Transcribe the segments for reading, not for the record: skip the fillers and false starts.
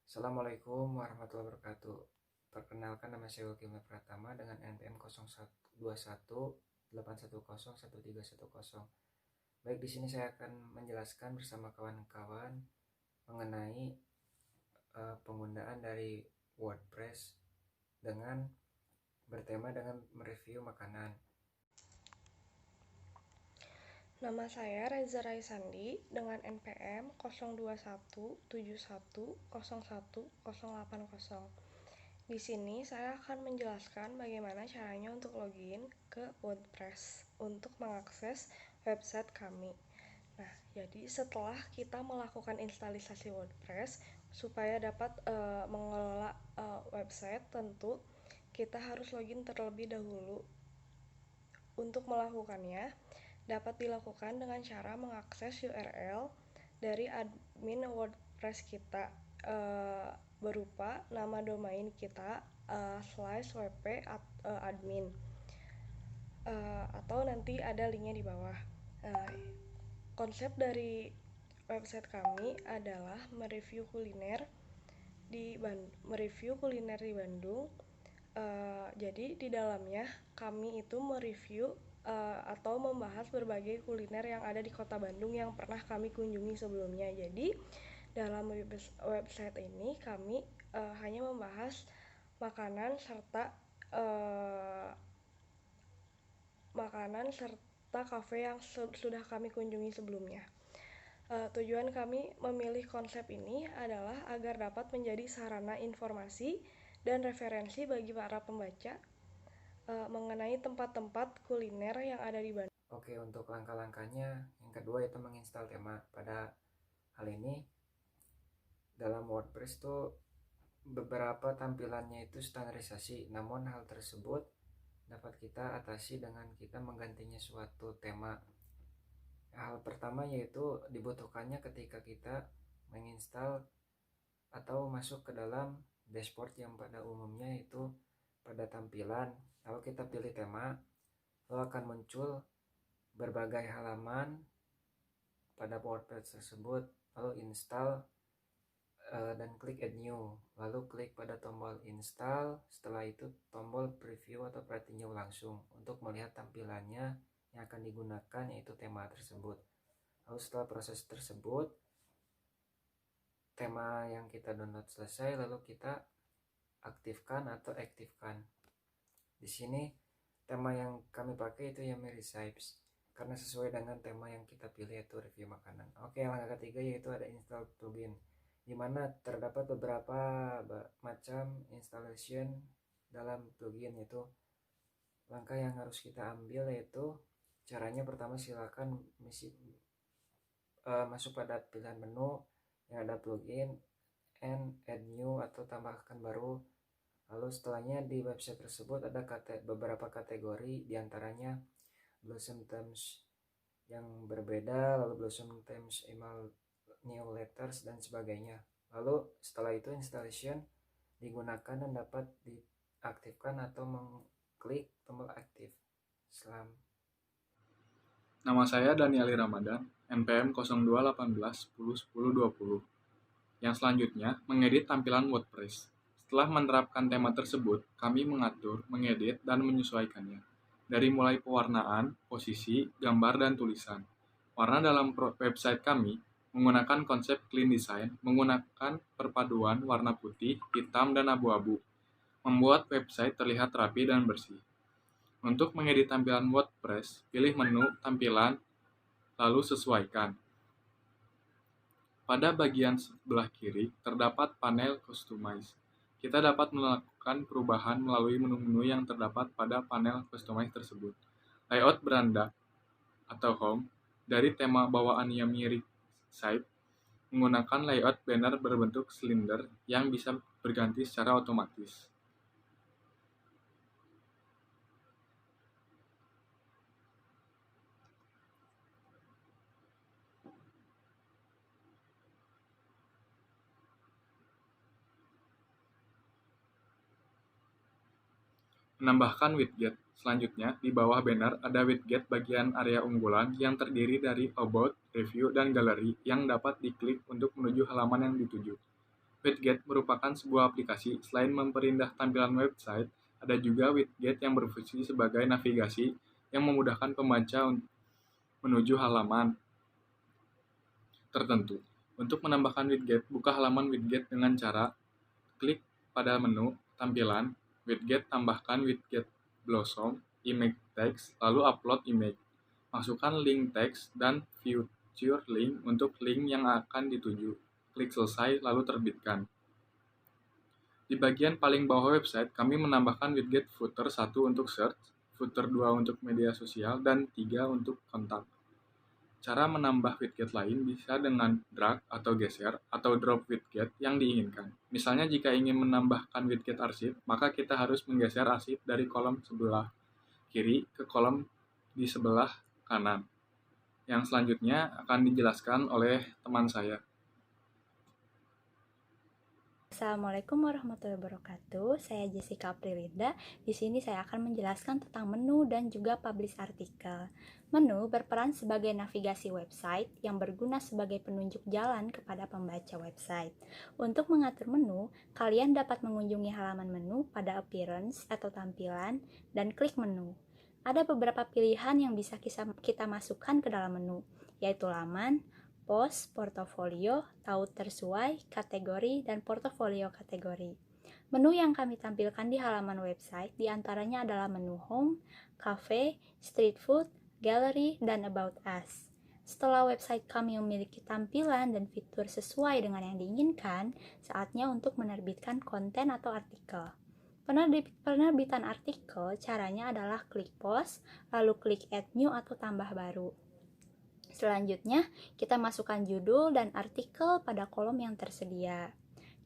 Assalamualaikum warahmatullahi wabarakatuh. Perkenalkan, nama saya Wilkimia Pratama dengan NPM 012181011310. Baik, di sini saya akan menjelaskan bersama kawan-kawan mengenai penggunaan dari WordPress dengan bertema dengan mereview makanan. Nama saya Reza Raisandi dengan NPM 0217101080. Di sini saya akan menjelaskan bagaimana caranya untuk login ke WordPress untuk mengakses website kami. Nah, jadi setelah kita melakukan instalisasi WordPress supaya dapat mengelola website, tentu kita harus login terlebih dahulu. Untuk melakukannya, dapat dilakukan dengan cara mengakses URL dari admin WordPress kita berupa nama domain kita /wp admin atau nanti ada linknya di bawah. Konsep dari website kami adalah mereview kuliner di Bandung. Jadi di dalamnya kami itu mereview atau membahas berbagai kuliner yang ada di Kota Bandung yang pernah kami kunjungi sebelumnya. Jadi dalam website ini kami hanya membahas makanan serta uh, kafe yang sudah kami kunjungi sebelumnya. Tujuan kami memilih konsep ini adalah agar dapat menjadi sarana informasi dan referensi bagi para pembaca mengenai tempat-tempat kuliner yang ada di Bandung. Oke, untuk langkah-langkahnya yang kedua itu menginstal tema. Pada hal ini dalam WordPress tuh beberapa tampilannya itu standarisasi, namun hal tersebut dapat kita atasi dengan kita menggantinya suatu tema. Hal pertama yaitu dibutuhkannya ketika kita menginstal atau masuk ke dalam dashboard yang pada umumnya itu pada tampilan, lalu kita pilih tema, lalu akan muncul berbagai halaman pada WordPress tersebut, lalu install dan klik add new, lalu klik pada tombol install. Setelah itu tombol preview atau pretty new langsung untuk melihat tampilannya yang akan digunakan, yaitu tema tersebut. Lalu setelah proses tersebut, tema yang kita download selesai, lalu kita aktifkan atau aktifkan. Di sini tema yang kami pakai itu Yummy Recipes karena sesuai dengan tema yang kita pilih, yaitu review makanan. Oke, langkah ketiga yaitu ada install plugin, di mana terdapat beberapa macam installation dalam plugin. Yaitu langkah yang harus kita ambil yaitu caranya pertama silakan masuk pada pilihan menu yang ada plugin and add new atau tambahkan baru. Lalu setelahnya di website tersebut ada beberapa kategori, diantaranya Blossom Themes yang berbeda, lalu Blossom Themes email newsletters dan sebagainya. Lalu setelah itu installation digunakan dan dapat diaktifkan atau mengklik tombol aktif. Selamat. Nama saya Danieli Ramadan, NPM 0218101020. Yang selanjutnya, mengedit tampilan WordPress. Setelah menerapkan tema tersebut, kami mengatur, mengedit, dan menyesuaikannya. Dari mulai pewarnaan, posisi, gambar, dan tulisan. Warna dalam website kami menggunakan konsep clean design, menggunakan perpaduan warna putih, hitam, dan abu-abu. Membuat website terlihat rapi dan bersih. Untuk mengedit tampilan WordPress, pilih menu tampilan, lalu sesuaikan. Pada bagian sebelah kiri, terdapat panel Customize. Kita dapat melakukan perubahan melalui menu-menu yang terdapat pada panel Customize tersebut. Layout beranda atau home dari tema bawaan Yummy Recipes menggunakan layout banner berbentuk silinder yang bisa berganti secara otomatis. Menambahkan widget. Selanjutnya, di bawah banner ada widget bagian area unggulan yang terdiri dari About, Review, dan Gallery yang dapat diklik untuk menuju halaman yang dituju. Widget merupakan sebuah aplikasi. Selain memperindah tampilan website, ada juga widget yang berfungsi sebagai navigasi yang memudahkan pembaca menuju halaman tertentu. Untuk menambahkan widget, buka halaman widget dengan cara klik pada menu tampilan, widget, tambahkan widget blossom, image text, lalu upload image. Masukkan link teks dan future link untuk link yang akan dituju. Klik selesai, lalu terbitkan. Di bagian paling bawah website, kami menambahkan widget footer 1 untuk search, footer 2 untuk media sosial, dan 3 untuk kontak. Cara menambah widget lain bisa dengan drag atau geser atau drop widget yang diinginkan. Misalnya jika ingin menambahkan widget arsip, maka kita harus menggeser arsip dari kolom sebelah kiri ke kolom di sebelah kanan. Yang selanjutnya akan dijelaskan oleh teman saya. Assalamualaikum warahmatullahi wabarakatuh. Saya Jessica Aprilinda. Di sini saya akan menjelaskan tentang menu dan juga publish artikel. Menu berperan sebagai navigasi website yang berguna sebagai penunjuk jalan kepada pembaca website. Untuk mengatur menu, kalian dapat mengunjungi halaman menu pada appearance atau tampilan dan klik menu. Ada beberapa pilihan yang bisa kita masukkan ke dalam menu, yaitu laman, post, portofolio, taut tersuai, kategori, dan portofolio kategori. Menu yang kami tampilkan di halaman website diantaranya adalah menu home, cafe, street food, gallery, dan about us. Setelah website kami memiliki tampilan dan fitur sesuai dengan yang diinginkan, saatnya untuk menerbitkan konten atau artikel. Penerbitan artikel caranya adalah klik post, lalu klik add new atau tambah baru. Selanjutnya, kita masukkan judul dan artikel pada kolom yang tersedia.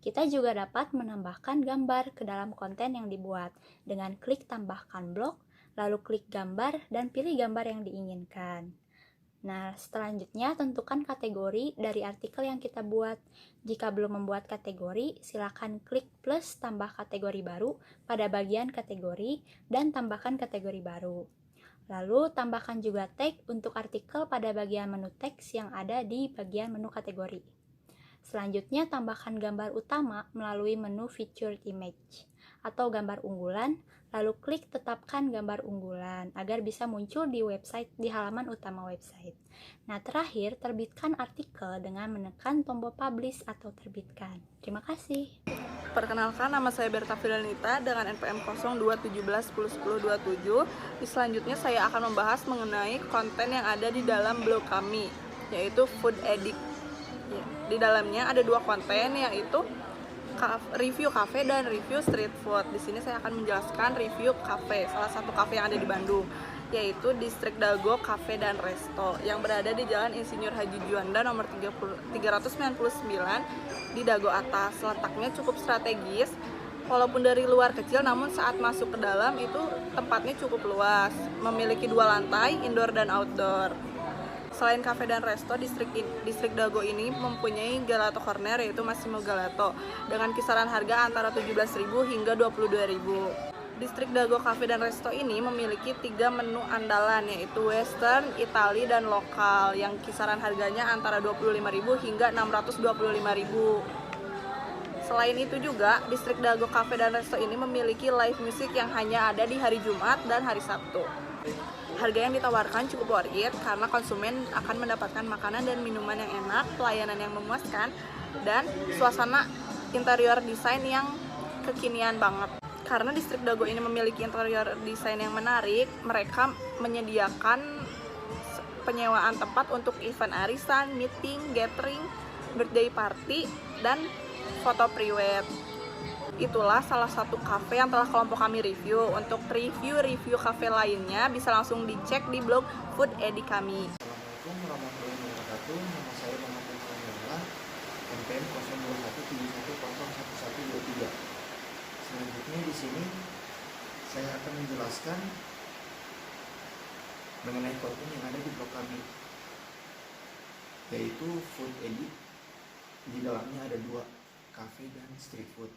Kita juga dapat menambahkan gambar ke dalam konten yang dibuat dengan klik tambahkan blok, lalu klik gambar dan pilih gambar yang diinginkan. Nah, selanjutnya tentukan kategori dari artikel yang kita buat. Jika belum membuat kategori, silakan klik plus tambah kategori baru pada bagian kategori dan tambahkan kategori baru. Lalu, tambahkan juga tag untuk artikel pada bagian menu teks yang ada di bagian menu kategori. Selanjutnya, tambahkan gambar utama melalui menu Featured Image atau gambar unggulan, lalu klik tetapkan gambar unggulan agar bisa muncul di halaman utama website. Nah, terakhir, terbitkan artikel dengan menekan tombol publish atau terbitkan. Terima kasih. Perkenalkan, nama saya Berta Fidelanita dengan NPM 0217101027. Selanjutnya saya akan membahas mengenai konten yang ada di dalam blog kami, yaitu Food Addict. Di dalamnya ada dua konten, yaitu review cafe dan review street food. Di sini saya akan menjelaskan review cafe, salah satu cafe yang ada di Bandung, yaitu Distrik Dago Cafe dan Resto yang berada di Jalan Insinyur Haji Juanda nomor 399 di Dago atas. Letaknya cukup strategis, walaupun dari luar kecil, namun saat masuk ke dalam itu tempatnya cukup luas, memiliki 2 lantai, indoor dan outdoor. Selain cafe dan resto, distrik Dago ini mempunyai gelato corner, yaitu Massimo Gelato, dengan kisaran harga antara 17.000 hingga 22.000. Distrik Dago Cafe dan Resto ini memiliki 3 menu andalan, yaitu Western, Itali, dan lokal, yang kisaran harganya antara 25.000 hingga 625.000. Selain itu juga, Distrik Dago Cafe dan Resto ini memiliki live music yang hanya ada di hari Jumat dan hari Sabtu. Harga yang ditawarkan cukup worth it karena konsumen akan mendapatkan makanan dan minuman yang enak, pelayanan yang memuaskan, dan suasana interior desain yang kekinian banget. Karena Distrik Dago ini memiliki interior desain yang menarik, mereka menyediakan penyewaan tempat untuk event arisan, meeting, gathering, birthday party, dan foto pre-wed. Itulah salah satu cafe yang telah kelompok kami review. Untuk review cafe lainnya bisa langsung dicek di blog Food Addict kami. Assalamualaikum warahmatullahi wabarakatuh. Nama saya Muhammad Ismail, NPM 0217101123. Selanjutnya di sini saya akan menjelaskan mengenai konten yang ada di blog kami, yaitu Food Addict. Di dalamnya ada 2, cafe dan street food.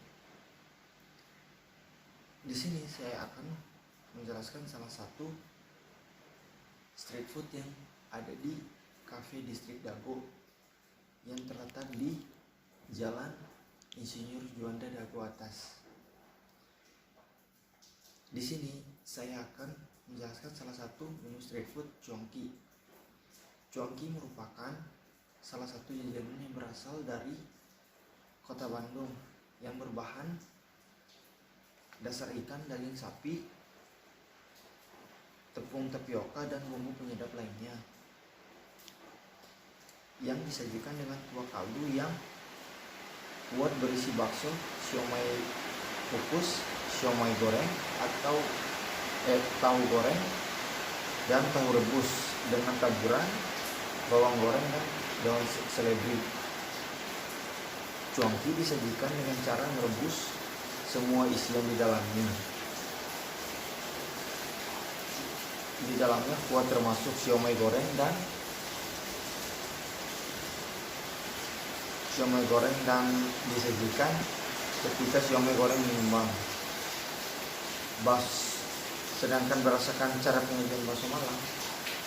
Di sini saya akan menjelaskan salah satu street food yang ada di Cafe Distrik Dago yang terletak di Jalan Insinyur Juanda Dago Atas. Di sini saya akan menjelaskan salah satu menu street food cuangki. Cuangki merupakan salah satu jajanan yang berasal dari kota Bandung yang berbahan dasar ikan, daging sapi, tepung tapioka, dan bumbu penyedap lainnya, yang disajikan dengan kuah kaldu yang kuat berisi bakso, siomay kukus, siomay goreng atau tahu goreng, dan tahu rebus dengan taburan bawang goreng dan daun seledri. Cuangki disajikan dengan cara merebus semua isian di dalamnya. Di dalamnya kuah termasuk siomay goreng dan disajikan ketika siomay goreng mengembang. Sedangkan berdasarkan cara penyajian bakso Malang,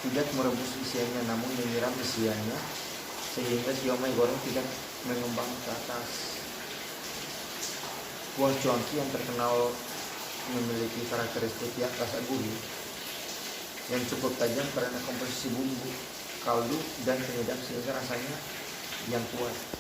tidak merebus isiannya namun menyiram isiannya sehingga siomay goreng tidak mengembang ke atas. Kuah cuangki yang terkenal memiliki karakteristik yang rasa gurih yang cukup tajam karena komposisi bumbu, kaldu, dan penyedap sehingga rasanya yang kuat.